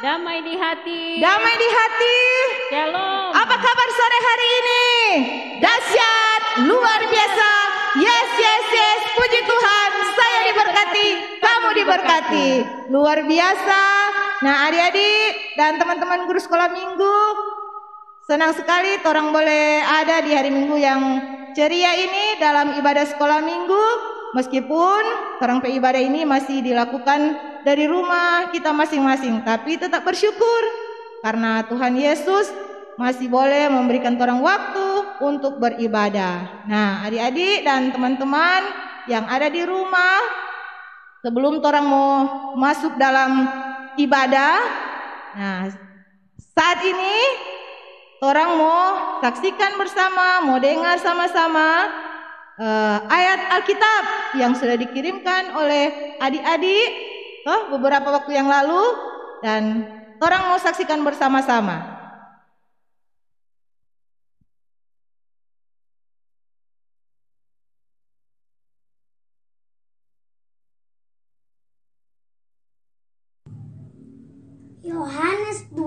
Damai di hati. Damai di hati. Shalom. Apa kabar sore hari ini? Dahsyat, luar biasa. Yes, yes, yes. Puji Tuhan, saya diberkati, kamu diberkati. Luar biasa. Nah, adik-adik dan teman-teman guru sekolah minggu, senang sekali orang boleh ada di hari Minggu yang ceria ini dalam ibadah sekolah minggu. Meskipun orang ibadah ini masih dilakukan dari rumah kita masing-masing, tapi tetap bersyukur karena Tuhan Yesus masih boleh memberikan orang waktu untuk beribadah. Nah, adik-adik dan teman-teman yang ada di rumah, sebelum orang mau masuk dalam ibadah, nah saat ini orang mau saksikan bersama, mau dengar sama-sama ayat Alkitab yang sudah dikirimkan oleh adik-adik beberapa waktu yang lalu, dan orang mau saksikan bersama-sama. Yohanes 2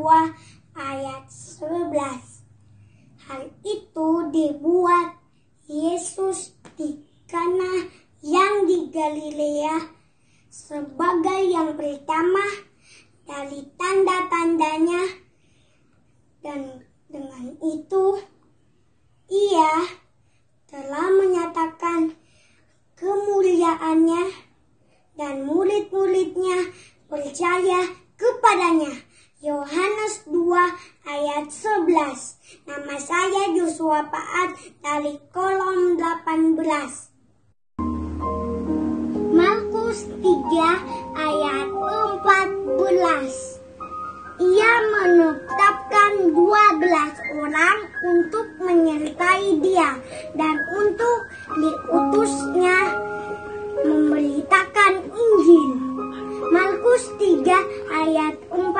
ayat 11. Hal itu dibuat Yesus di Kana yang di Galilea sebagai yang pertama dari tanda-tandanya, dan dengan itu ia telah menyatakan kemuliaannya dan murid-muridnya percaya kepadanya. Yohanes 2 ayat 11. Nama saya Joshua Paat dari kolom 18. Markus 3 ayat 14. Ia menetapkan 12 orang untuk menyertai dia dan untuk diutusnya memberitakan Injil. Markus 3 ayat 14.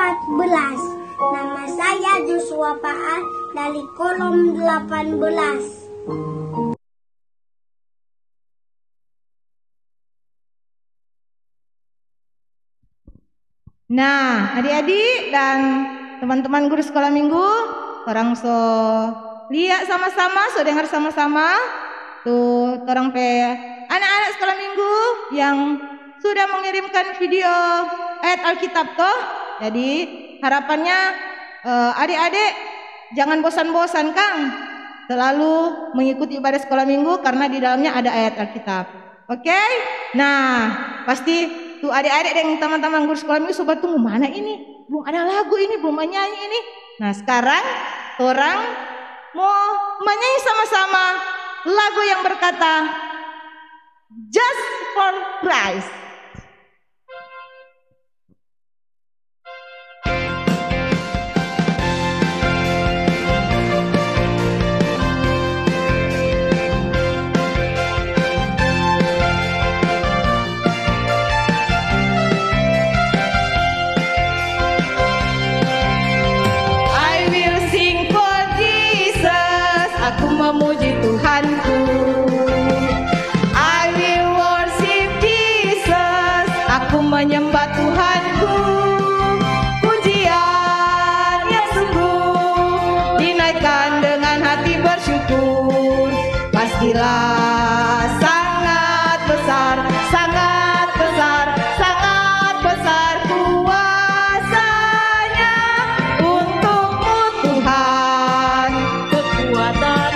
Nama saya Joshua Paat dari kolom 18. Nah, adik-adik dan teman-teman guru sekolah minggu, orang so lihat sama-sama, so dengar sama-sama tuh orang anak-anak sekolah minggu yang sudah mengirimkan video ayat Alkitab toh. Jadi harapannya adik-adik jangan bosan-bosan Kang, selalu mengikuti ibadah sekolah minggu karena di dalamnya ada ayat Alkitab. Oke? Nah, pasti tuh adik-adik dan teman-teman guru sekolah minggu sobat tunggu mana ini? Belum ada lagu ini, belum menyanyi ini. Nah, sekarang orang mau menyanyi sama-sama lagu yang berkata Just for Christ. Memuji Tuhanku, I will worship Jesus. Aku menyembah Tuhanku, pujian yang sungguh dinaikkan dengan hati bersyukur. Pastilah sangat besar, sangat besar, sangat besar kuasanya untukmu Tuhan. Kekuatan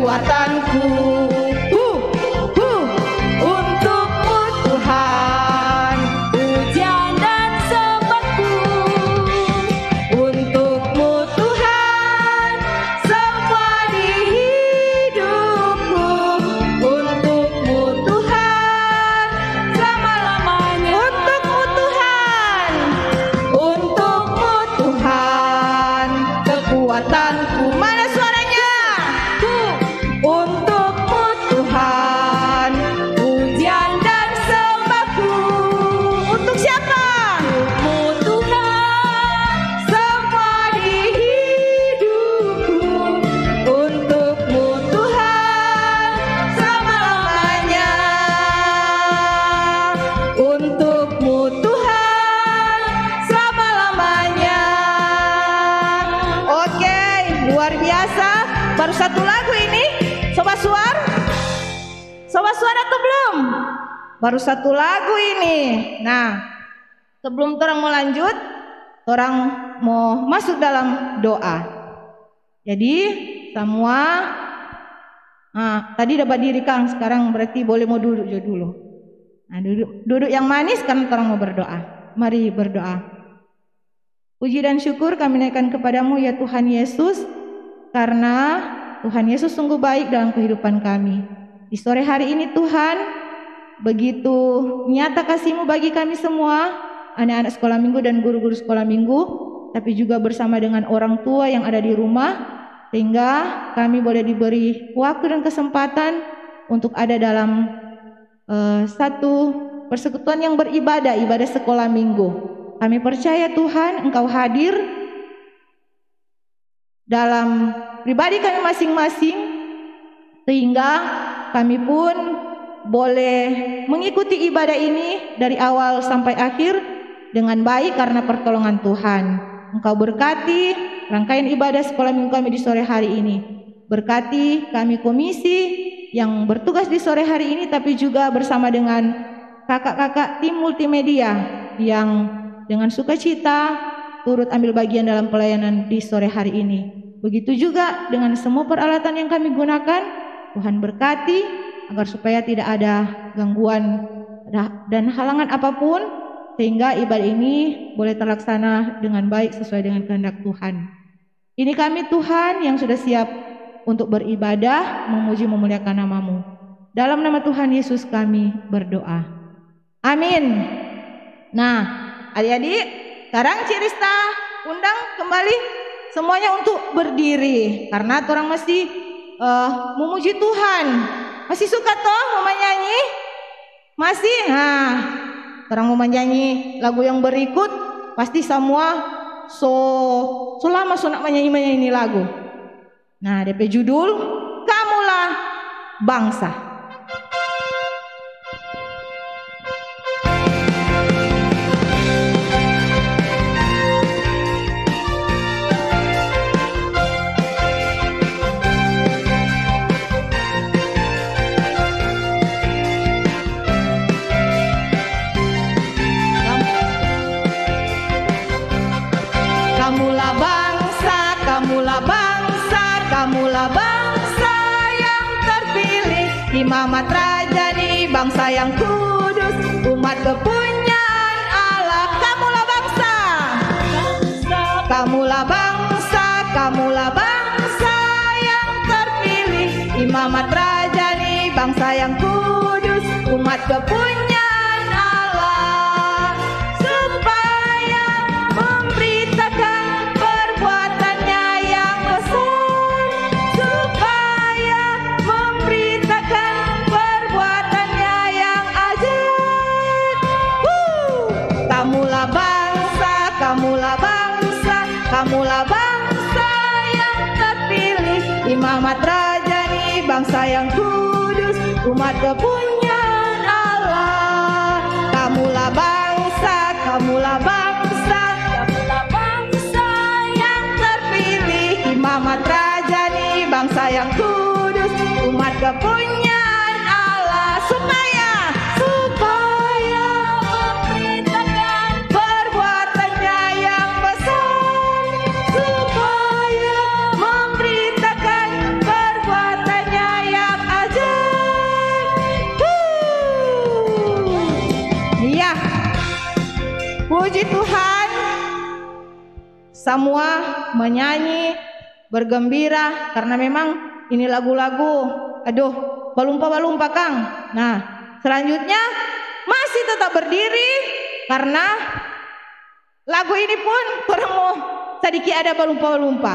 kekuatanku. Untukmu Tuhan, Pujian dan sembahku. untukmu Tuhan, semua di hidupku. Untukmu Tuhan, Selama-lamanya. untukmu Tuhan, untukmu Tuhan, kekuatanku. Mana suaranya? Untukmu Tuhan, pujian dan sembahku. Untuk siapa? Untukmu Tuhan. Semua di hidupku. Untukmu Tuhan, selama-lamanya. Untukmu Tuhan, selama-lamanya. Oke, luar biasa. Baru satu lagu ini. Sobat Suar? Sobat Suar atau belum? Baru satu lagu ini. Nah, sebelum orang mau lanjut, orang mau masuk dalam doa. Jadi semua, tadi dapat diri Kang, sekarang berarti boleh mau duduk dulu. Nah, duduk yang manis karena orang mau berdoa. Mari berdoa. Puji dan syukur kami naikkan kepadamu ya Tuhan Yesus, karena Tuhan Yesus sungguh baik dalam kehidupan kami. Di sore hari ini Tuhan, begitu nyata kasih-Mu bagi kami semua, anak-anak sekolah minggu dan guru-guru sekolah minggu, tapi juga bersama dengan orang tua yang ada di rumah, sehingga kami boleh diberi waktu dan kesempatan untuk ada dalam satu persekutuan yang beribadah, ibadah sekolah minggu. Kami percaya Tuhan, Engkau hadir dalam pribadi kami masing-masing, sehingga kami pun boleh mengikuti ibadah ini dari awal sampai akhir dengan baik karena pertolongan Tuhan. Engkau berkati rangkaian ibadah sekolah minggu kami di sore hari ini. Berkati kami komisi yang bertugas di sore hari ini, tapi juga bersama dengan kakak-kakak tim multimedia yang dengan sukacita turut ambil bagian dalam pelayanan di sore hari ini. Begitu juga dengan semua peralatan yang kami gunakan, Tuhan berkati agar supaya tidak ada gangguan dan halangan apapun, sehingga ibadah ini boleh terlaksana dengan baik sesuai dengan kehendak Tuhan. Ini kami Tuhan yang sudah siap untuk beribadah, memuji memuliakan nama-Mu. Dalam nama Tuhan Yesus kami berdoa. Amin. Nah, adik-adik, sekarang Cirista undang kembali semuanya untuk berdiri, karena orang masih memuji Tuhan. Masih suka toh mau menyanyi? Masih? Nah, orang mau menyanyi lagu yang berikut, pasti semua lama nak menyanyi lagu. Nah, DP judul Kamulah Bangsa. Kamulah bangsa, kamulah bangsa, kamulah bangsa yang terpilih, imamat rajani, bangsa yang kudus, umat kepunyaan Allah. Kamulah bangsa, kamulah bangsa, kamulah bangsa yang terpilih, imamat rajani, bangsa yang kudus, umat kepunyaan Allah, supaya memberitakan perbuatannya yang besar, supaya memberitakan perbuatannya yang ajaib. Kamulah bangsa, kamulah bangsa, kamulah bangsa yang terpilih, imamat rajani, bangsa yang kudus, umat kepunyaan Allah. Kamulah bangsa, kamulah bangsa, kamulah bangsa yang terpilih, imamat rajani, bangsa yang kudus, umat kepunyaan Allah, supaya memberitakan perbuatannya yang besar, supaya memberitakan perbuatannya Puji Tuhan, semua menyanyi, bergembira karena memang ini lagu-lagu, aduh, balumpa-balumpa Kang. Nah, selanjutnya masih tetap berdiri karena lagu ini pun orang mau sedikit ada balumpa-balumpa.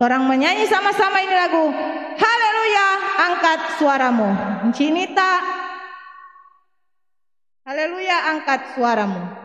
Orang menyanyi sama-sama ini lagu. Haleluya, angkat suaramu. Cinita. Haleluya, angkat suaramu.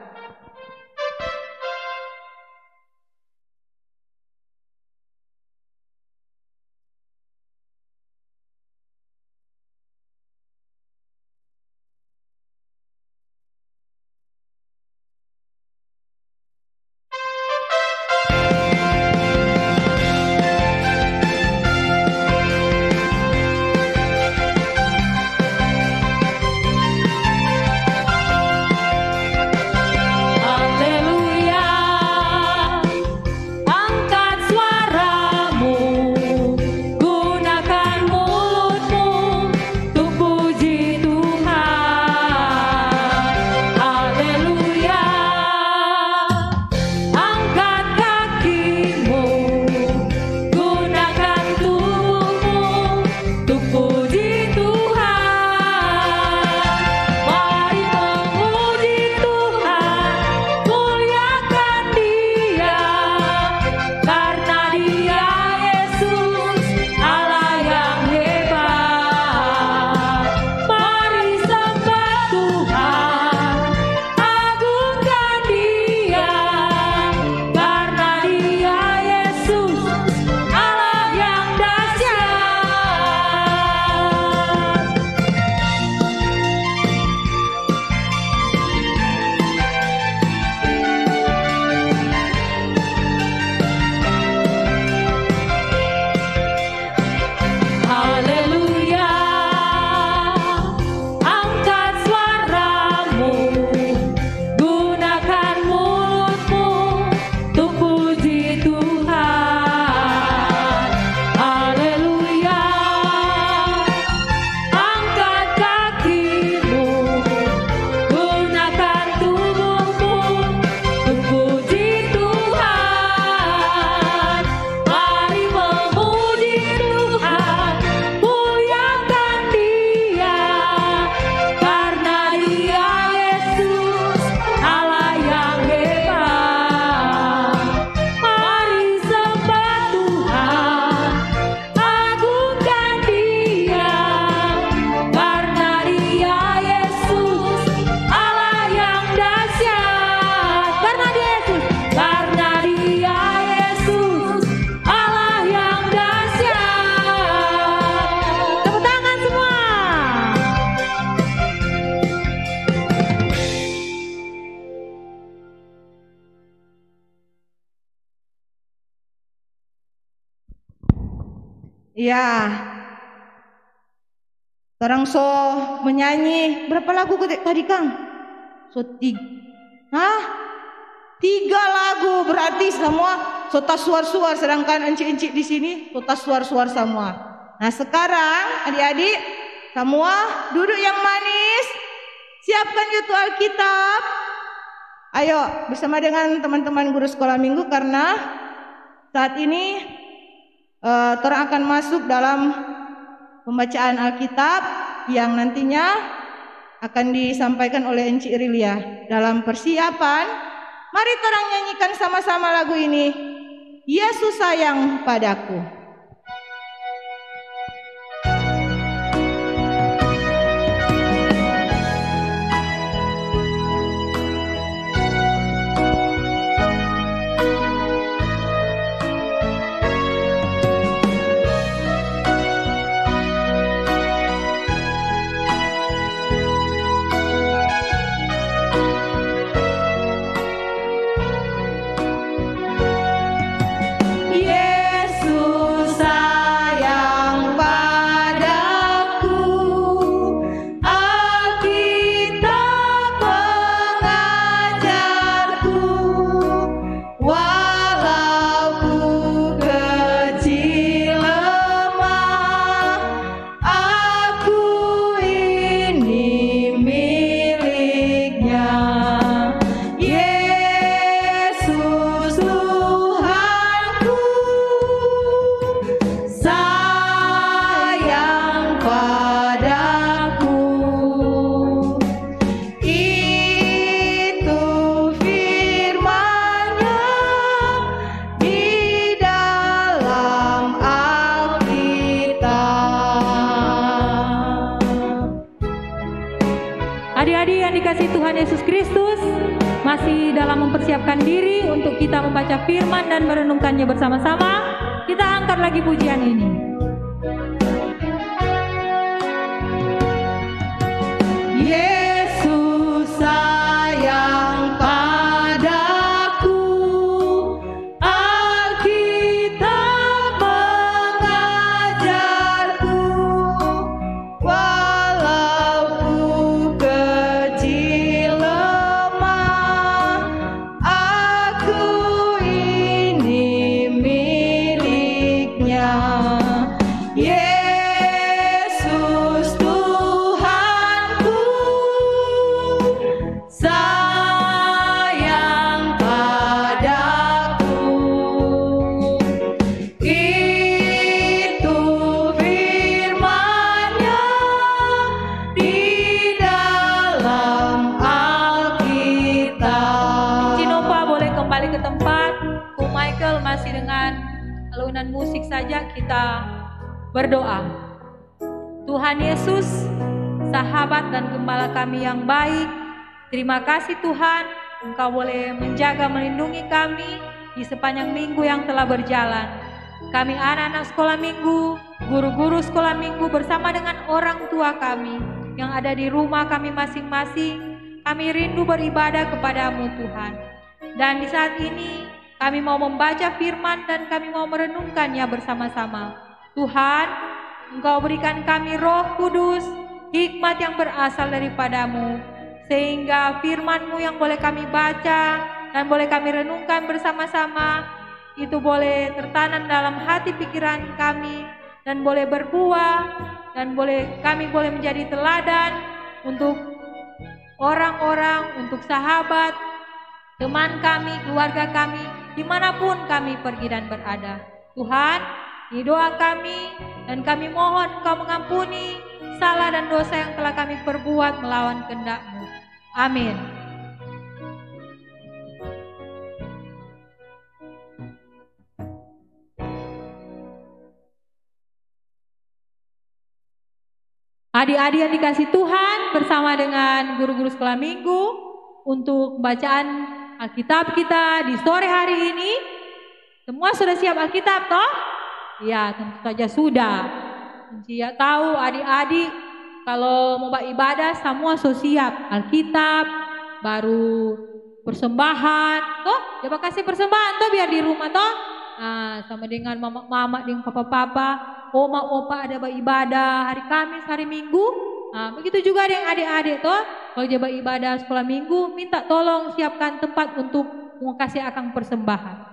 Ya, orang so menyanyi berapa lagu tadi Kang? So 3 lagu berarti semua so tas suar-suar, sedangkan encik-encik di sini so tas suar-suar semua. Nah sekarang adik-adik semua duduk yang manis, siapkan YouTube Alkitab. Ayo bersama dengan teman-teman guru sekolah minggu karena saat ini orang akan masuk dalam pembacaan Alkitab yang nantinya akan disampaikan oleh Encik Rilia. Dalam persiapan, mari orang nyanyikan sama-sama lagu ini. Yesus sayang padaku. Yesus Adik-adik yang dikasihi Tuhan Yesus Kristus, masih dalam mempersiapkan diri untuk kita membaca firman dan merenungkannya bersama-sama, kita angkat lagi pujian ini. Yesus sayang padaku, Alkitab mengajarku, walau ku kecil lemah, aku ini miliknya. Yesus Tuhanku sayang padaku, itu firman-Nya di dalam Alkitab. Cinova boleh kembali ke tempat. Ko Michael masih dengan alunan musik saja kita berdoa. Tuhan Yesus, sahabat dan gembala kami yang baik, terima kasih Tuhan, Engkau boleh menjaga melindungi kami di sepanjang minggu yang telah berjalan. Kami anak-anak sekolah minggu, guru-guru sekolah minggu bersama dengan orang tua kami yang ada di rumah kami masing-masing, kami rindu beribadah kepadamu Tuhan. Dan di saat ini kami mau membaca firman dan kami mau merenungkannya bersama-sama. Tuhan, Engkau berikan kami Roh Kudus, hikmat yang berasal daripadamu, sehingga firman-Mu yang boleh kami baca dan boleh kami renungkan bersama-sama, itu boleh tertanam dalam hati pikiran kami dan boleh berbuah dan kami boleh menjadi teladan untuk orang-orang, untuk sahabat, teman kami, keluarga kami, dimanapun kami pergi dan berada. Tuhan, ini doa kami dan kami mohon Engkau mengampuni salah dan dosa yang telah kami perbuat melawan kehendak-Mu. Amin. Adik-adik yang dikasihi Tuhan, bersama dengan guru-guru sekolah minggu untuk bacaan Alkitab kita di sore hari ini. Semua sudah siap Alkitab toh? Ya, tentu saja sudah. Dia tahu adik-adik kalau mau ibadah semua sudah siap. Alkitab, baru persembahan, toh? Coba kasih persembahan toh biar di rumah toh. Nah, sama dengan mama-mama dengan papa-papa, oma-opa ada ibadah hari Kamis, hari Minggu. Nah, begitu juga dengan adik-adik toh. Kalau coba ibadah sekolah minggu, minta tolong siapkan tempat untuk mengasih akang persembahan.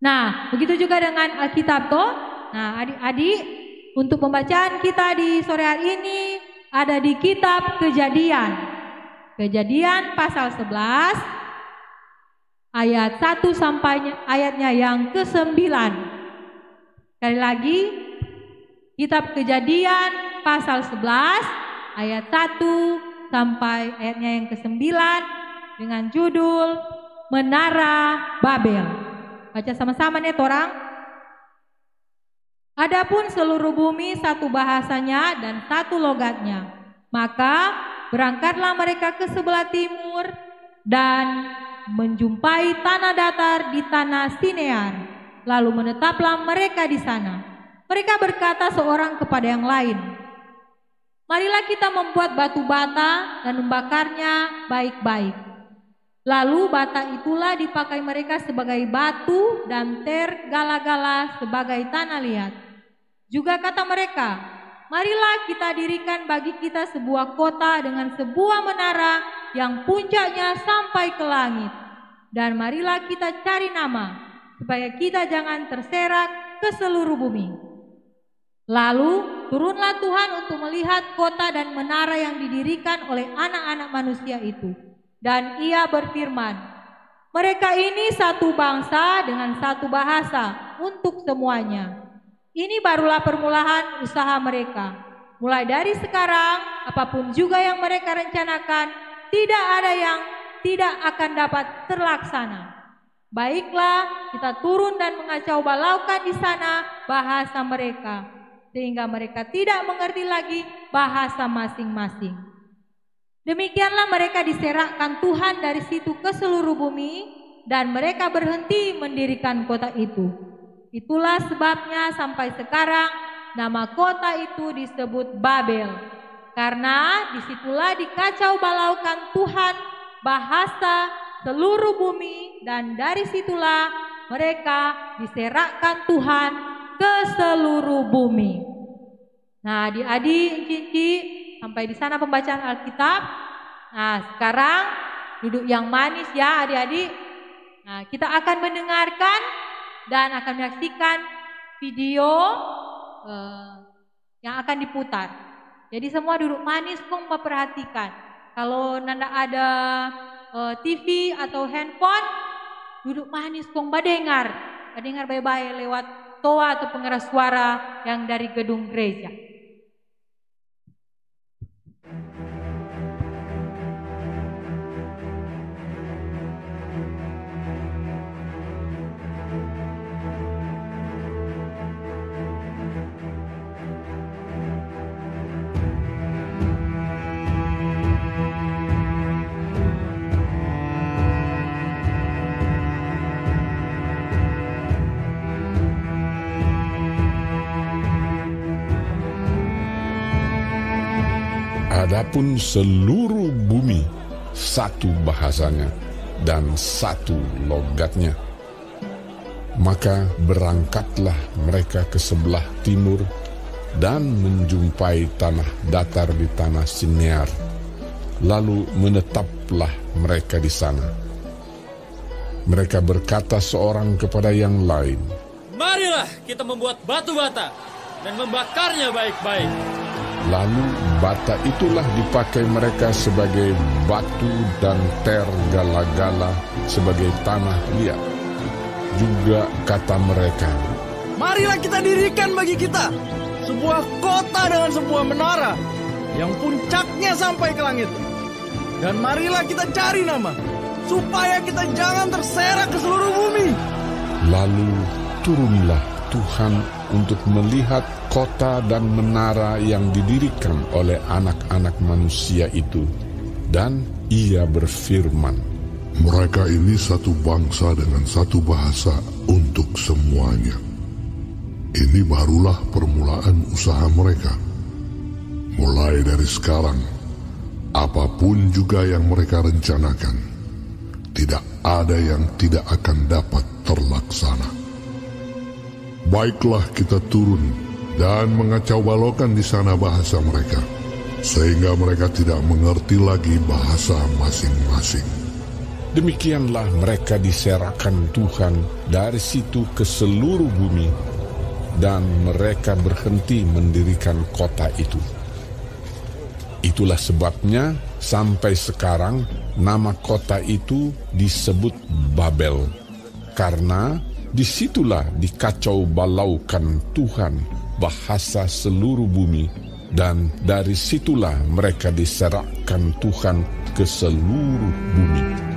Nah, begitu juga dengan Alkitab toh. Nah, adik-adik, untuk pembacaan kita di sore hari ini ada di kitab Kejadian. Kejadian pasal 11 ayat 1 sampai ayatnya yang ke-9. Sekali lagi, kitab Kejadian pasal 11 ayat 1 sampai ayatnya yang ke-9 dengan judul Menara Babel. Baca sama-sama nih orang. Adapun seluruh bumi satu bahasanya dan satu logatnya. Maka berangkatlah mereka ke sebelah timur dan menjumpai tanah datar di tanah Sinear. Lalu menetaplah mereka di sana. Mereka berkata seorang kepada yang lain, marilah kita membuat batu bata dan membakarnya baik-baik. Lalu bata itulah dipakai mereka sebagai batu dan gala-gala sebagai tanah liat. Juga kata mereka, marilah kita dirikan bagi kita sebuah kota dengan sebuah menara yang puncaknya sampai ke langit. Dan marilah kita cari nama, supaya kita jangan terserak ke seluruh bumi. Lalu turunlah Tuhan untuk melihat kota dan menara yang didirikan oleh anak-anak manusia itu. Dan ia berfirman, mereka ini satu bangsa dengan satu bahasa untuk semuanya. Ini barulah permulaan usaha mereka. Mulai dari sekarang, apapun juga yang mereka rencanakan, tidak ada yang tidak akan dapat terlaksana. Baiklah, kita turun dan mengacau balaukan di sana bahasa mereka, sehingga mereka tidak mengerti lagi bahasa masing-masing. Demikianlah mereka diserakkan Tuhan dari situ ke seluruh bumi, dan mereka berhenti mendirikan kota itu. Itulah sebabnya sampai sekarang nama kota itu disebut Babel, karena disitulah dikacau balaukan Tuhan bahasa seluruh bumi, dan dari situlah mereka diserakkan Tuhan ke seluruh bumi. Nah, adik-adik, Cici, sampai di sana pembacaan Alkitab. Nah, sekarang duduk yang manis ya adik-adik. Nah, kita akan mendengarkan dan akan menyaksikan video yang akan diputar. Jadi semua duduk manis, kong memperhatikan. Kalau nanda ada TV atau handphone, duduk manis, kong badengar baik-baik lewat toa atau pengeras suara yang dari gedung gereja. Adapun seluruh bumi satu bahasanya dan satu logatnya. Maka berangkatlah mereka ke sebelah timur dan menjumpai tanah datar di tanah Sinear. Lalu menetaplah mereka di sana. Mereka berkata seorang kepada yang lain, "Marilah kita membuat batu bata dan membakarnya baik-baik." Lalu bata itulah dipakai mereka sebagai batu dan tergala-gala sebagai tanah liat. Juga kata mereka, "Marilah kita dirikan bagi kita sebuah kota dengan sebuah menara yang puncaknya sampai ke langit. Dan marilah kita cari nama, supaya kita jangan terserak ke seluruh bumi." Lalu turunlah Tuhan untuk melihat kota dan menara yang didirikan oleh anak-anak manusia itu. Dan ia berfirman, "Mereka ini satu bangsa dengan satu bahasa untuk semuanya. Ini barulah permulaan usaha mereka. Mulai dari sekarang, apapun juga yang mereka rencanakan, tidak ada yang tidak akan dapat terlaksana. Baiklah kita turun dan mengacau balaukan di sana bahasa mereka, sehingga mereka tidak mengerti lagi bahasa masing-masing." Demikianlah mereka diserahkan Tuhan dari situ ke seluruh bumi, dan mereka berhenti mendirikan kota itu. Itulah sebabnya sampai sekarang nama kota itu disebut Babel, karena disitulah dikacau balaukan Tuhan bahasa seluruh bumi, dan dari situlah mereka diserahkan Tuhan ke seluruh bumi.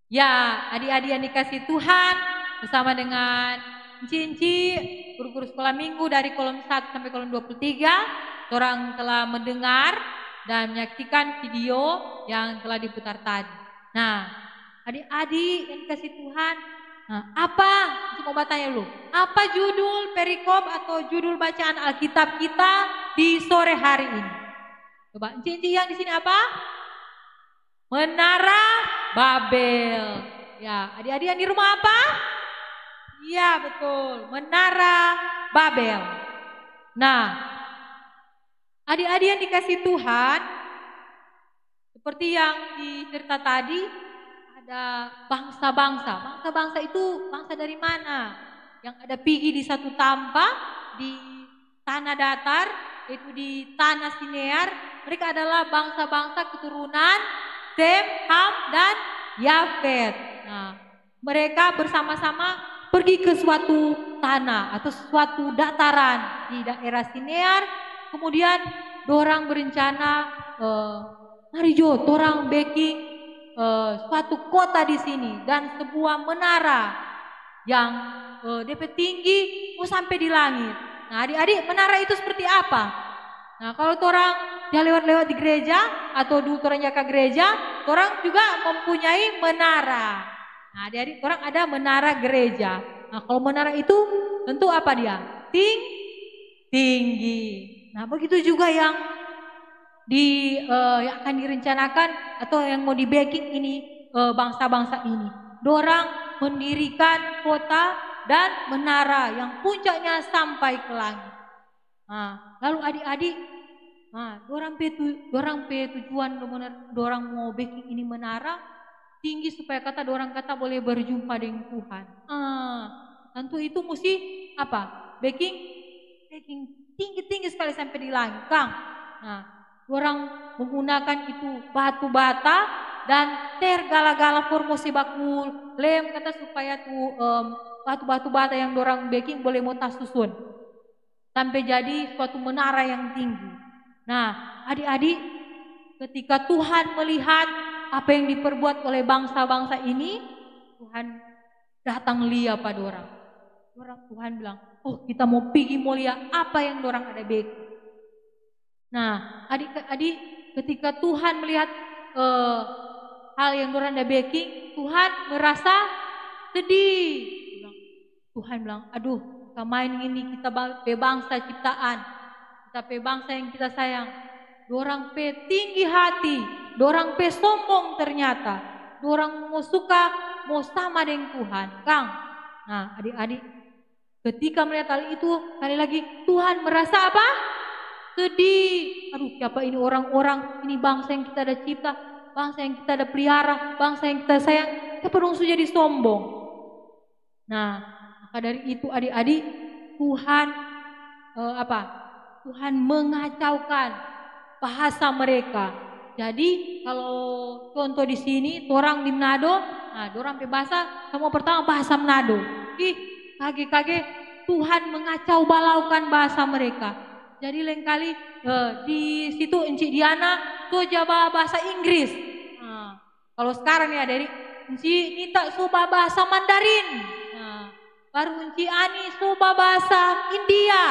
Ya, adik-adik yang dikasih Tuhan, bersama dengan Enci-enci, guru-guru sekolah minggu dari kolom 1 sampai kolom 23, orang telah mendengar dan menyaksikan video yang telah diputar tadi. Nah, adik-adik yang dikasih Tuhan, apa? Cuma mau tanya dulu, apa judul perikop atau judul bacaan Alkitab kita di sore hari ini? Coba, Enci-enci yang di sini apa? Menara Babel. Ya, adik-adik yang di rumah apa? Iya, betul. Menara Babel. Nah, adik-adik yang dikasih Tuhan, seperti yang dicerita tadi, ada bangsa-bangsa. Bangsa-bangsa itu bangsa dari mana? Yang ada pergi di satu tempat, di tanah datar, yaitu di tanah Sinear. Mereka adalah bangsa-bangsa keturunan Sem, Ham, dan Yafet. Nah, mereka bersama-sama pergi ke suatu tanah atau suatu dataran di daerah Sinear. Kemudian dorang berencana, mari Jo, dorang bikin suatu kota di sini dan sebuah menara yang DP tinggi mau sampai di langit. Nah, adik-adik, menara itu seperti apa? Nah, kalau orang yang lewat-lewat di gereja atau dulu orang jaga gereja, orang juga mempunyai menara. Nah, adik-adik, orang ada menara gereja. Nah, kalau menara itu tentu apa dia? Tinggi. Nah, begitu juga yang yang akan direncanakan atau yang mau di backing ini bangsa-bangsa ini. Dorang mendirikan kota dan menara yang puncaknya sampai ke langit. Nah, lalu adik-adik, dorang pe tujuan dorang mau bikin ini menara tinggi supaya dorang boleh berjumpa dengan Tuhan. Tentu itu mesti apa? Bikin tinggi-tinggi sekali sampai di langit, Kang. Nah, dorang menggunakan itu batu bata dan tergala-gala formosi bakul lem supaya tuh batu-batu bata yang dorang bikin boleh mau susun sampai jadi suatu menara yang tinggi. Nah, adik-adik, ketika Tuhan melihat apa yang diperbuat oleh bangsa-bangsa ini, Tuhan datang lihat pada orang. Tuhan bilang, oh, kita mau pergi mau lihat apa yang dorang ada bikin. Nah, adik-adik, ketika Tuhan melihat hal yang dorang ada bikin, Tuhan merasa sedih. Tuhan bilang, aduh, kita main ini, kita bangsa ciptaan, kita bangsa yang kita sayang, dorang tinggi hati, dorang sombong ternyata, dorang mau suka, mau sama dengan Tuhan, Kang. Nah, adik-adik, ketika melihat hal itu, kali lagi Tuhan merasa apa? Sedih. Aduh, siapa ini orang-orang, ini bangsa yang kita ada cipta, bangsa yang kita ada pelihara, bangsa yang kita sayang, kita perlu jadi sombong. Nah, maka dari itu adik-adik, Tuhan Tuhan mengacaukan bahasa mereka. Jadi kalau contoh di sini, orang di Manado, nah, orang bahasa semua pertama bahasa Manado. Kage-kage Tuhan mengacau balaukan bahasa mereka. Jadi lain kali di situ Encik Diana tuh jawab bahasa Inggris. Nah, kalau sekarang ya dari Encik Nita suka bahasa Mandarin. Baru Encik Ani coba bahasa India.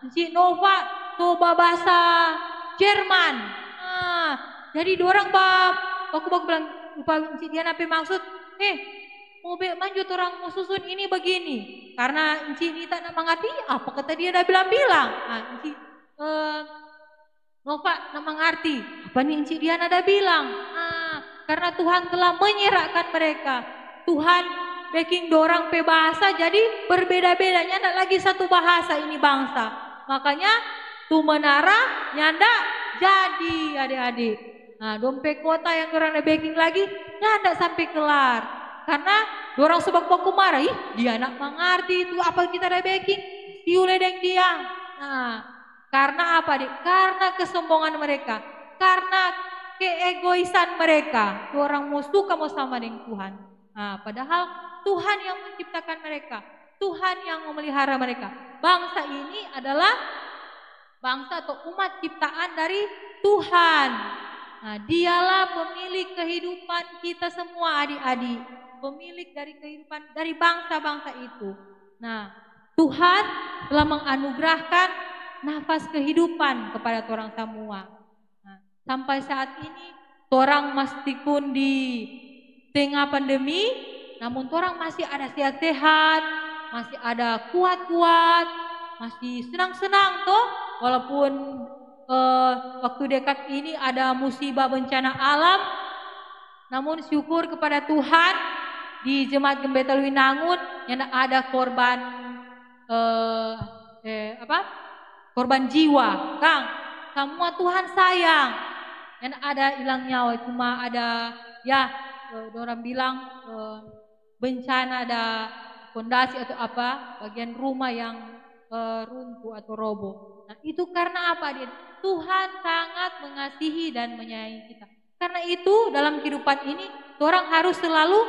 Encik Nova coba bahasa Jerman. Jadi dorang aku bilang lupa Encik Diana apa maksud. Mau manjut orang mau susun ini begini. Karena Encik Nita nak mengerti apa kata dia dah bilang-bilang. Encik Nova nak mengerti apa nih Encik Diana dah bilang. Karena Tuhan telah menyerahkan mereka. Tuhan bikin dorang bahasa jadi berbeda-bedanya, tidak lagi satu bahasa ini bangsa. Makanya tuh menara nyanda jadi adik-adik. Nah, dompet kota yang dorang ada bikin lagi nyanda sampai kelar. Karena dorang sebab baku marah, dia nak mengerti itu apa kita ada bikin, diuledeng dia. Nah, karena apa dik? Karena kesombongan mereka, karena keegoisan mereka. Dorang mau suka mau sama dengan Tuhan. Nah, padahal Tuhan yang menciptakan mereka, Tuhan yang memelihara mereka. Bangsa ini adalah bangsa atau umat ciptaan dari Tuhan. Nah, dialah pemilik kehidupan kita semua adik-adik. Pemilik dari kehidupan dari bangsa-bangsa itu. Nah, Tuhan telah menganugerahkan nafas kehidupan kepada orang semua. Nah, sampai saat ini, orang meskipun di tengah pandemi, namun orang masih ada sehat-sehat, masih ada kuat-kuat, masih senang-senang toh, walaupun waktu dekat ini ada musibah bencana alam, namun syukur kepada Tuhan di Jemaat Gembeta Luinangun yang ada korban korban jiwa, Kang. Semua Tuhan sayang. Yang ada hilang nyawa, cuma ada orang bilang bencana, ada fondasi atau apa bagian rumah yang runtuh atau roboh. Nah, itu karena apa? Tuhan sangat mengasihi dan menyayangi kita. Karena itu dalam kehidupan ini orang harus selalu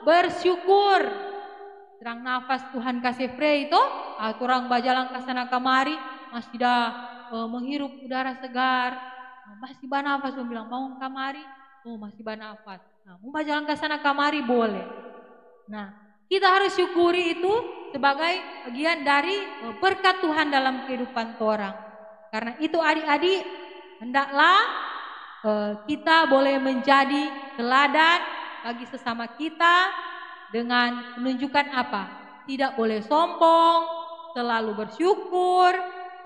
bersyukur. Terang nafas Tuhan kasih free itu, orang bajalan ke sana kemari masih dah menghirup udara segar, masih bernafas. Bilang mau kemari, masih bernafas. Nah, mau bajalan ke sana kemari boleh. Nah, kita harus syukuri itu sebagai bagian dari berkat Tuhan dalam kehidupan orang. Karena itu adik-adik, hendaklah kita boleh menjadi teladan bagi sesama kita dengan menunjukkan apa? Tidak boleh sombong, selalu bersyukur,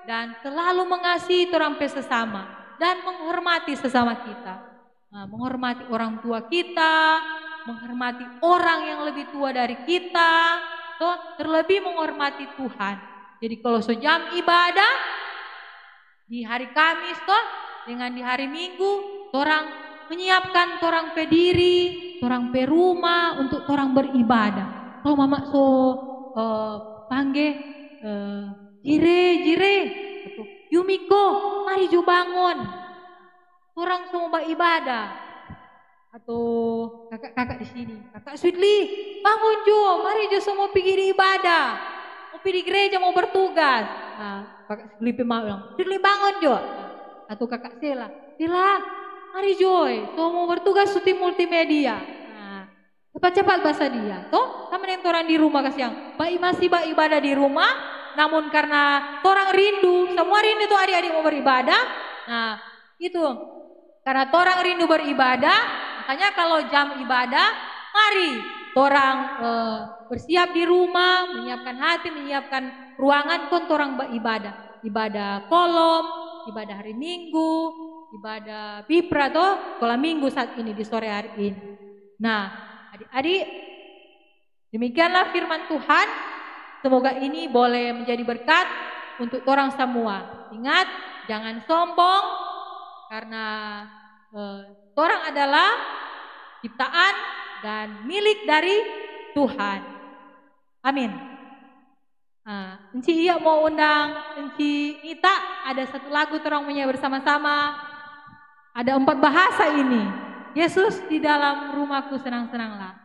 dan selalu mengasihi orang sesama dan menghormati sesama kita. Nah, menghormati orang tua kita, menghormati orang yang lebih tua dari kita, terlebih menghormati Tuhan. Jadi kalau sejam ibadah di hari Kamis dengan di hari Minggu, orang menyiapkan orang pediri, orang perumah untuk orang beribadah. Kalau mama panggil jire, atau Yumiko, mari ju bangun. Orang semua beribadah. Atau kakak-kakak di sini, kakak Sweetly, bangun ju, mari ju semua pergi ibadah. Mau pergi gereja, mau bertugas. Nah, kakak Sweetly bilang, Sweetly bangun ju. Atau kakak Sela, mari Joy, mau bertugas syuting multimedia. Nah, cepat-cepat bahasa dia. Sama dengan orang di rumah kasihan. Masih ibadah di rumah, namun karena orang rindu, semua rindu tuh adik-adik mau beribadah. Nah, itu karena orang rindu beribadah, makanya kalau jam ibadah, mari orang bersiap di rumah, menyiapkan hati, menyiapkan ruangan untuk orang beribadah. Ibadah kolom, ibadah hari Minggu, ibadah Bipra atau sekolah Minggu saat ini di sore hari ini. Nah, adik-adik, demikianlah firman Tuhan. Semoga ini boleh menjadi berkat untuk orang semua. Ingat, jangan sombong, karena orang adalah ciptaan dan milik dari Tuhan. Amin. Enci Iya mau undang Enci Nita, ada satu lagu terang menyanyi bersama-sama. Ada 4 bahasa ini. Yesus di dalam rumahku senang-senanglah.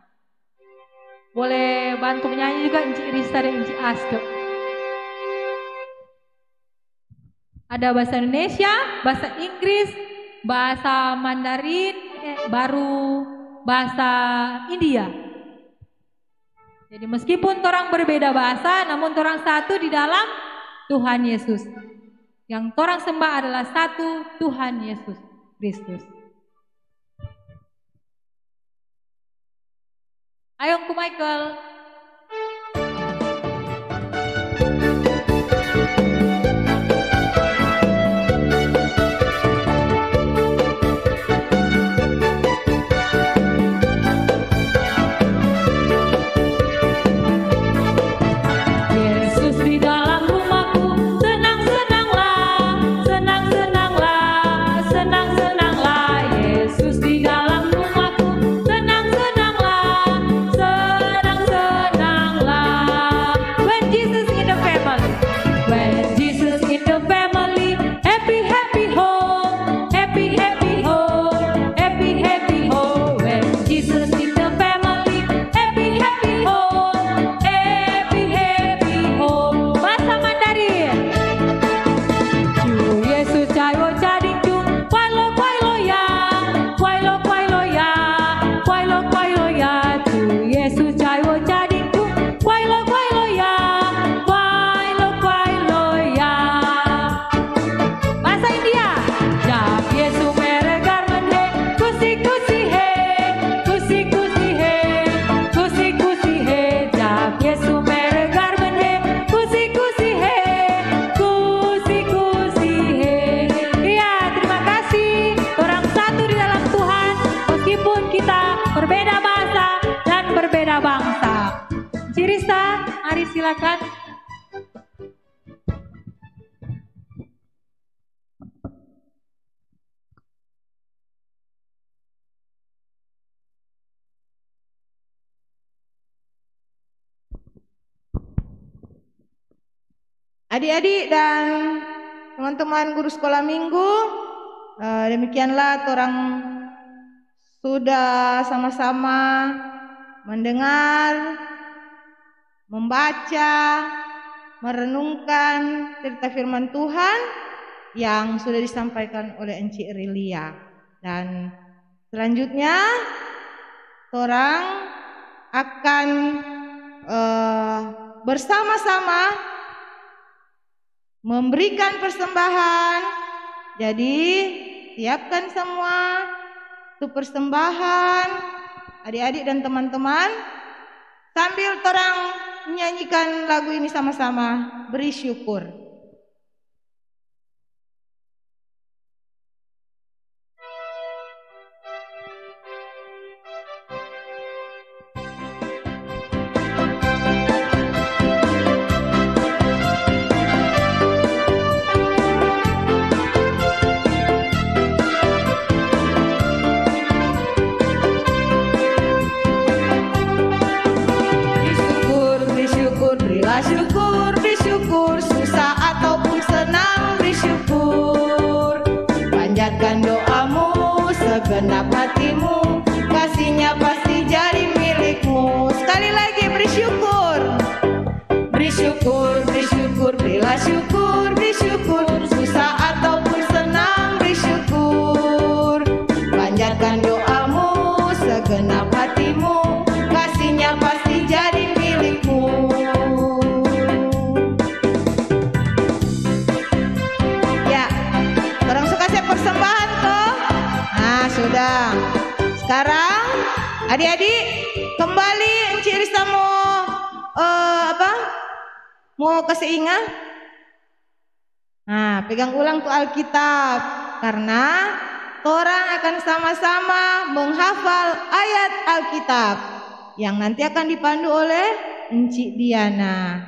Boleh bantu menyanyi juga Enci Rista dan Enci Aske. Ada bahasa Indonesia, bahasa Inggris, bahasa Mandarin, baru bahasa India. Jadi meskipun orang berbeda bahasa, namun orang satu di dalam Tuhan Yesus. Yang orang sembah adalah satu Tuhan Yesus Kristus. Ayo Ku Michael. Jesus in the family. silakan. Adik-adik dan teman-teman guru sekolah minggu, demikianlah orang sudah sama-sama mendengar, membaca, merenungkan cerita firman Tuhan yang sudah disampaikan oleh Enci Rilia. Dan selanjutnya orang akan bersama-sama memberikan persembahan. Jadi siapkan semua itu persembahan, adik-adik dan teman-teman, sambil orang menyanyikan lagu ini sama-sama, beri syukur. Bersyukur, susah ataupun senang bersyukur. Panjatkan doamu, segenap hatimu, kasihnya pasti jadi milikmu. Sekali lagi bersyukur. Bersyukur, bersyukur, berilah syukur, bersyukur, susah ataupun senang bersyukur. Panjatkan doamu, segenap hatimu, kasihnya pasti jadi milikmu. Persembahan toh. Nah sudah. Sekarang adik-adik kembali Enci Rista mau kasih ingat. Nah pegang ulang tuh Alkitab, karena orang akan sama-sama menghafal ayat Alkitab yang nanti akan dipandu oleh Enci Diana.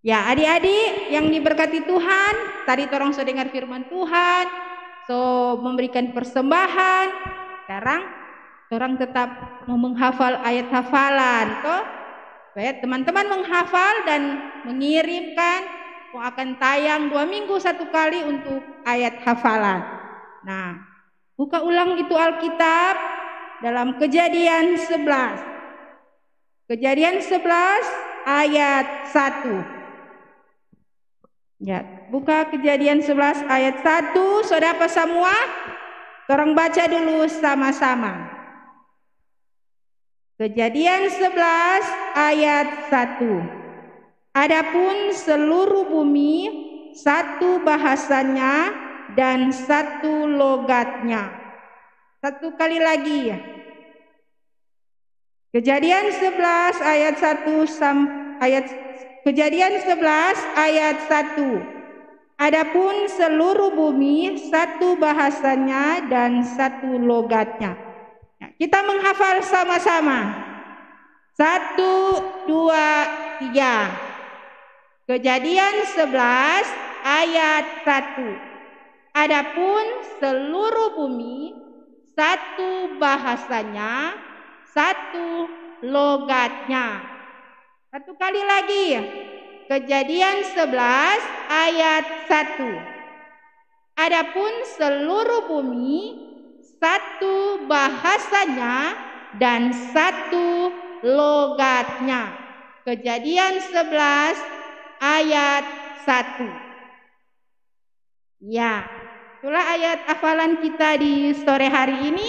Ya adik-adik yang diberkati Tuhan, tadi orang sudah dengar firman Tuhan, memberikan persembahan. Sekarang orang tetap mau menghafal ayat hafalan, supaya teman-teman menghafal dan mengirimkan. Akan tayang 2 minggu 1 kali untuk ayat hafalan. Nah, buka ulang itu Alkitab dalam Kejadian 11. Kejadian 11 ayat 1. Ya, buka Kejadian 11 ayat 1. Saudara semua, orang baca dulu sama-sama. Kejadian 11 ayat 1. Adapun seluruh bumi satu bahasanya dan satu logatnya. Satu kali lagi ya. Kejadian 11 ayat 1 Kejadian 11 ayat 1. Adapun seluruh bumi satu bahasanya dan satu logatnya. Nah, kita menghafal sama-sama. 1, 2, 3. Kejadian 11 ayat 1. Adapun seluruh bumi satu bahasanya, satu logatnya. Satu kali lagi. Kejadian 11 ayat 1. Adapun seluruh bumi satu bahasanya dan satu logatnya. Kejadian 11 ayat 1. Ya, itulah ayat hafalan kita di sore hari ini.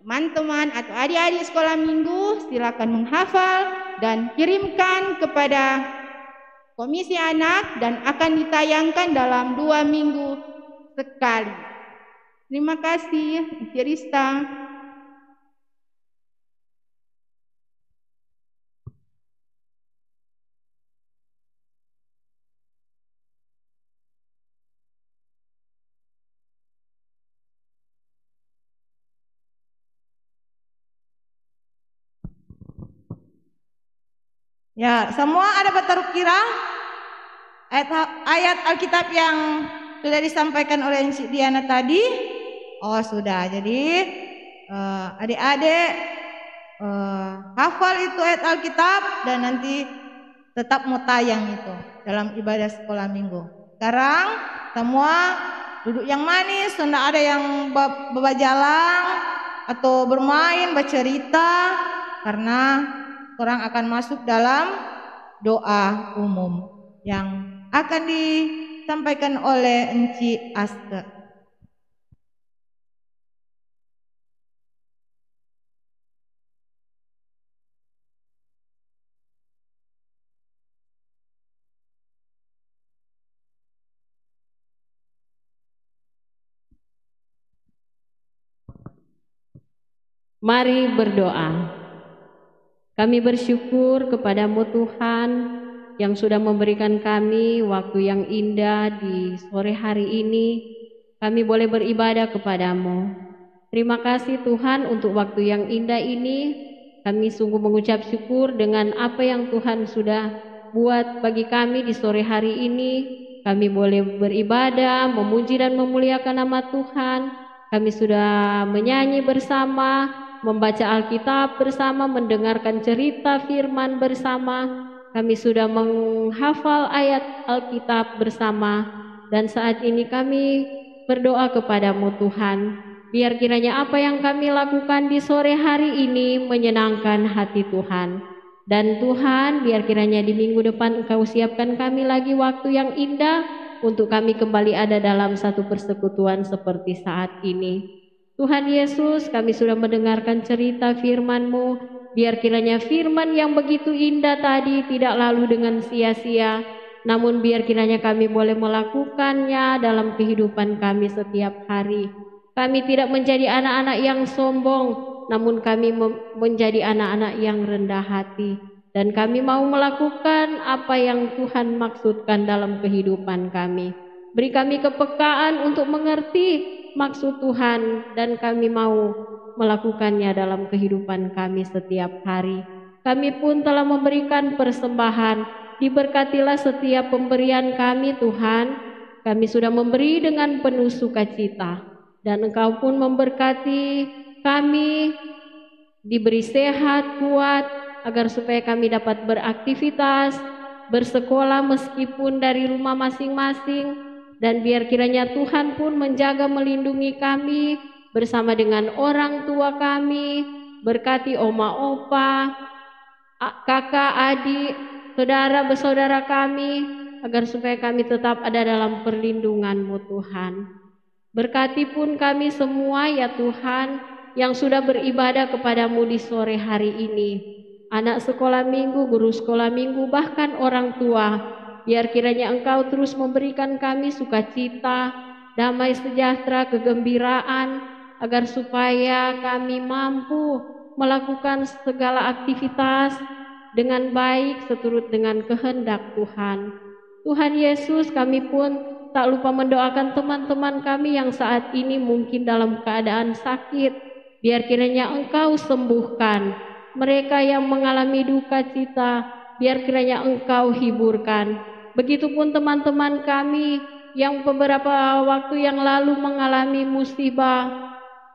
Teman-teman atau adik-adik sekolah minggu silakan menghafal dan kirimkan kepada Komisi Anak dan akan ditayangkan dalam 2 minggu sekali. Terima kasih, Rista. Ya, semua ada bertaruh kira ayat Alkitab yang sudah disampaikan oleh Encik Diana tadi. Oh sudah, jadi adik-adik hafal itu ayat Alkitab dan nanti tetap mau tayang itu dalam ibadah sekolah minggu. Sekarang semua duduk yang manis, tidak ada yang berjalan atau bermain, bercerita, karena orang akan masuk dalam doa umum yang akan disampaikan oleh Encik Aske. Mari berdoa. Kami bersyukur kepadamu Tuhan yang sudah memberikan kami waktu yang indah di sore hari ini. Kami boleh beribadah kepadamu. Terima kasih Tuhan untuk waktu yang indah ini. Kami sungguh mengucap syukur dengan apa yang Tuhan sudah buat bagi kami di sore hari ini. Kami boleh beribadah, memuji dan memuliakan nama Tuhan. Kami sudah menyanyi bersama, membaca Alkitab bersama, mendengarkan cerita firman bersama. Kami sudah menghafal ayat Alkitab bersama. Dan saat ini kami berdoa kepadamu Tuhan. Biar kiranya apa yang kami lakukan di sore hari ini menyenangkan hati Tuhan. Dan Tuhan, biar kiranya di minggu depan Engkau siapkan kami lagi waktu yang indah untuk kami kembali ada dalam satu persekutuan seperti saat ini. Tuhan Yesus, kami sudah mendengarkan cerita firman-Mu. Biar kiranya firman yang begitu indah tadi tidak lalu dengan sia-sia, namun biar kiranya kami boleh melakukannya dalam kehidupan kami setiap hari. Kami tidak menjadi anak-anak yang sombong, namun kami menjadi anak-anak yang rendah hati. Dan kami mau melakukan apa yang Tuhan maksudkan dalam kehidupan kami. Beri kami kepekaan untuk mengerti maksud Tuhan, dan kami mau melakukannya dalam kehidupan kami setiap hari. Kami pun telah memberikan persembahan. Diberkatilah setiap pemberian kami Tuhan. Kami sudah memberi dengan penuh sukacita, dan Engkau pun memberkati kami, diberi sehat, kuat, agar supaya kami dapat beraktivitas, bersekolah meskipun dari rumah masing-masing. Dan biar kiranya Tuhan pun menjaga melindungi kami bersama dengan orang tua kami. Berkati oma opa, kakak, adik, saudara bersaudara kami, agar supaya kami tetap ada dalam perlindungan-Mu Tuhan. Berkati pun kami semua ya Tuhan yang sudah beribadah kepadamu di sore hari ini. Anak sekolah minggu, guru sekolah minggu, bahkan orang tua. Biar kiranya Engkau terus memberikan kami sukacita, damai sejahtera, kegembiraan, agar supaya kami mampu melakukan segala aktivitas dengan baik seturut dengan kehendak Tuhan. Tuhan Yesus, kami pun tak lupa mendoakan teman-teman kami yang saat ini mungkin dalam keadaan sakit. Biar kiranya Engkau sembuhkan. Mereka yang mengalami duka cita, biar kiranya Engkau hiburkan. Begitupun teman-teman kami yang beberapa waktu yang lalu mengalami musibah,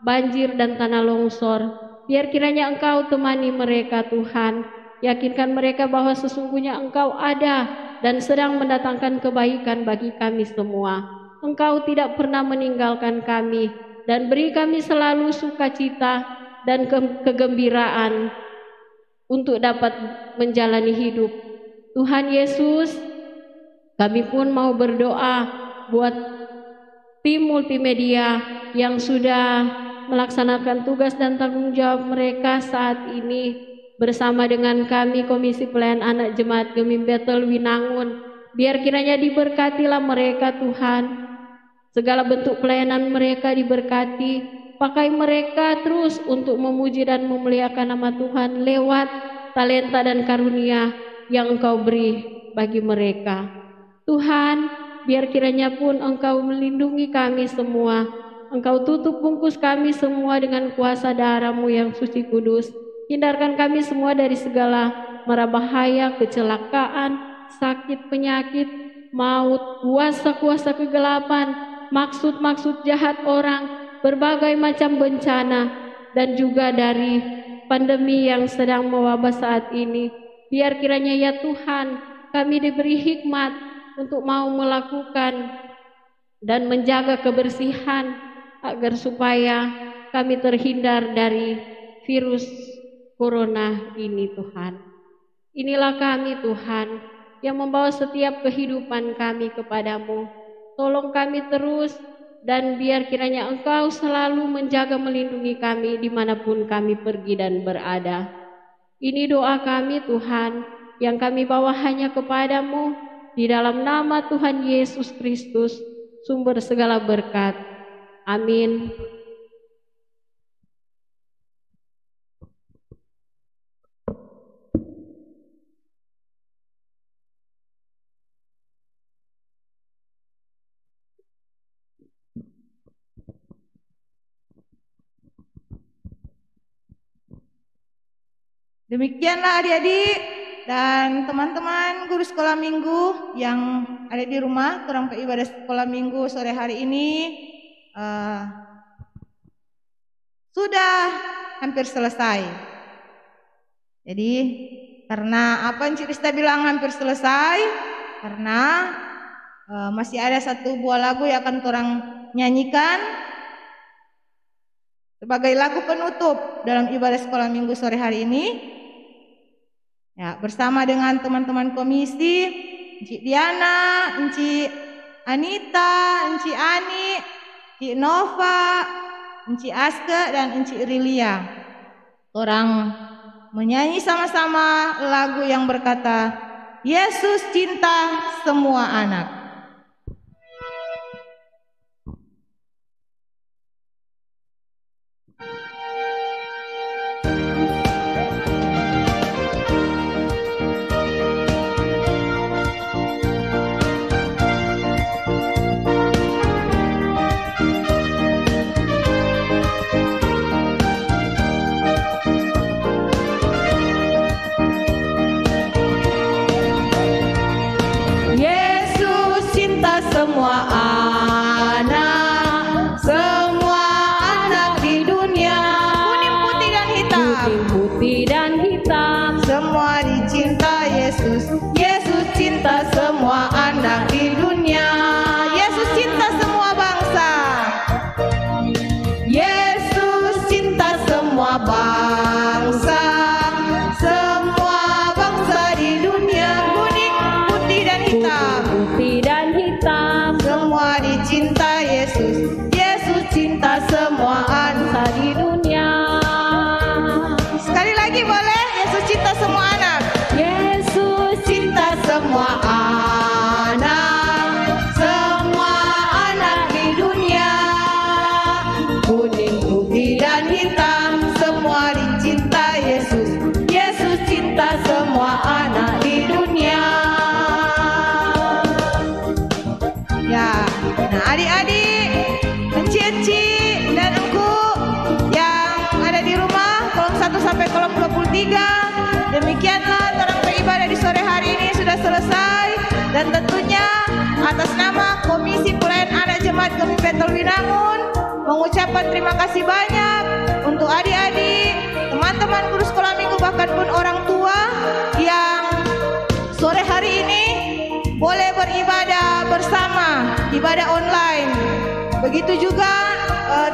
banjir dan tanah longsor. Biar kiranya Engkau temani mereka Tuhan. Yakinkan mereka bahwa sesungguhnya Engkau ada dan sedang mendatangkan kebaikan bagi kami semua. Engkau tidak pernah meninggalkan kami, dan beri kami selalu sukacita dan kegembiraan untuk dapat menjalani hidup. Tuhan Yesus, kami pun mau berdoa buat tim multimedia yang sudah melaksanakan tugas dan tanggung jawab mereka saat ini bersama dengan kami Komisi Pelayanan Anak Jemaat Gemim Bethel Winangun. Biar kiranya diberkatilah mereka Tuhan. Segala bentuk pelayanan mereka diberkati. Pakai mereka terus untuk memuji dan memuliakan nama Tuhan lewat talenta dan karunia yang Engkau beri bagi mereka. Tuhan, biar kiranya pun Engkau melindungi kami semua. Engkau tutup bungkus kami semua dengan kuasa darah-Mu yang suci kudus. Hindarkan kami semua dari segala mara bahaya, kecelakaan, sakit, penyakit, maut, kuasa-kuasa kegelapan, maksud-maksud jahat orang, berbagai macam bencana, dan juga dari pandemi yang sedang mewabah saat ini. Biar kiranya ya Tuhan, kami diberi hikmat untuk mau melakukan dan menjaga kebersihan agar supaya kami terhindar dari virus corona ini Tuhan. Inilah kami Tuhan yang membawa setiap kehidupan kami kepadamu. Tolong kami terus dan biar kiranya Engkau selalu menjaga melindungi kami dimanapun kami pergi dan berada. Ini doa kami Tuhan yang kami bawa hanya kepadamu di dalam nama Tuhan Yesus Kristus, sumber segala berkat. Amin. Demikianlah adik-adik dan teman-teman guru sekolah minggu yang ada di rumah, kurang ibadah sekolah minggu sore hari ini sudah hampir selesai. Jadi karena apa Encik Rista bilang hampir selesai? Karena masih ada satu buah lagu yang akan orang nyanyikan sebagai lagu penutup dalam ibadah sekolah minggu sore hari ini. Ya, bersama dengan teman-teman komisi, Encik Diana, Encik Anita, Encik Ani, Encik Nova, Encik Aske, dan Encik Rilia. Orang menyanyi sama-sama lagu yang berkata, Yesus cinta semua anak. Semua anak di dunia, kuning, putih dan hitam, putih dan hitam, semua dicinta Yesus. Yesus cinta semua anak di dunia. Yesus cinta semua bangsa. Yesus cinta semua bangsa. Semua bangsa di dunia, kuning, putih dan hitam, putih dan hitam, semua dicinta Yesus. Yesus cinta semua bangsa di dunia. Sekali lagi boleh? Yesus cinta semua anak. Yesus cinta semua anak. Semua anak di dunia, kuning, putih dan hitam, semua dicinta Yesus. Yesus cinta semua anak di dunia. Ya, nah adik-adik, encik-encik dan engku yang ada di rumah, kolom 1 sampai kolom 23, demikianlah terang beribadah di sore hari ini sudah selesai. Dan tentunya atas nama Komisi Pelayan Anak Jemaat Gemi Betel Winangun mengucapkan terima kasih banyak untuk adik-adik, teman-teman guru sekolah minggu, bahkan pun orang tua yang sore hari ini boleh beribadah bersama, ibadah online. Begitu juga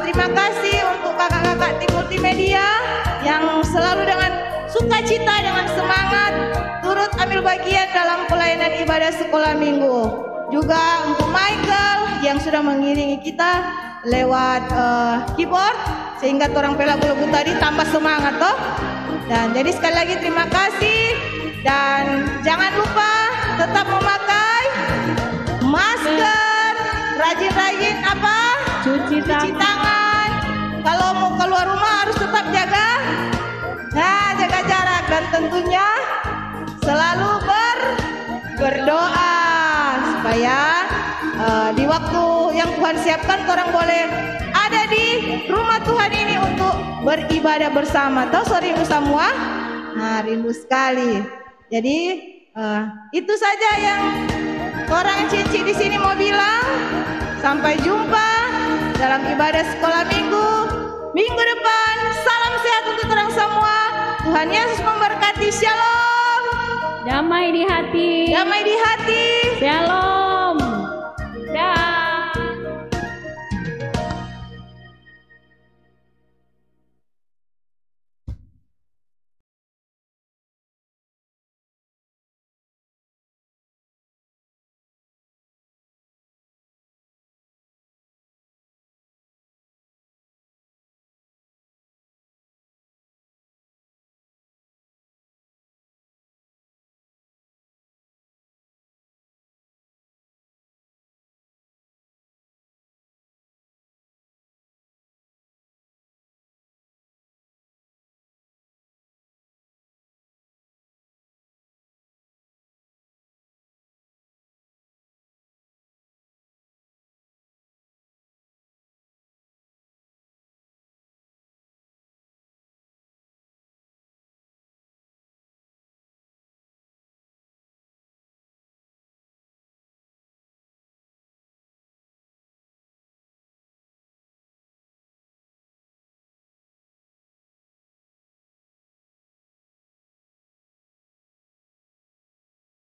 terima kasih untuk kakak-kakak tim multimedia yang selalu dengan sukacita, dengan semangat turut ambil bagian dalam pelayanan ibadah sekolah minggu. Juga untuk Michael yang sudah mengiringi kita lewat keyboard sehingga orang lagu-lagu tadi tambah semangat toh. Dan jadi sekali lagi terima kasih dan jangan lupa tetap memakai masker, rajin-rajin apa? Cuci tangan. Kalau mau keluar rumah harus tetap jaga jarak dan tentunya selalu berdoa supaya di waktu yang Tuhan siapkan orang boleh ada di rumah Tuhan ini untuk beribadah bersama. Tahu so rindu semua? Nah, rindu sekali. Jadi itu saja yang orang Cici di sini mau bilang. Sampai jumpa dalam ibadah sekolah minggu depan. Salam sehat untuk orang semua. Tuhan Yesus memberkati. Shalom. Damai di hati. Damai di hati. Shalom.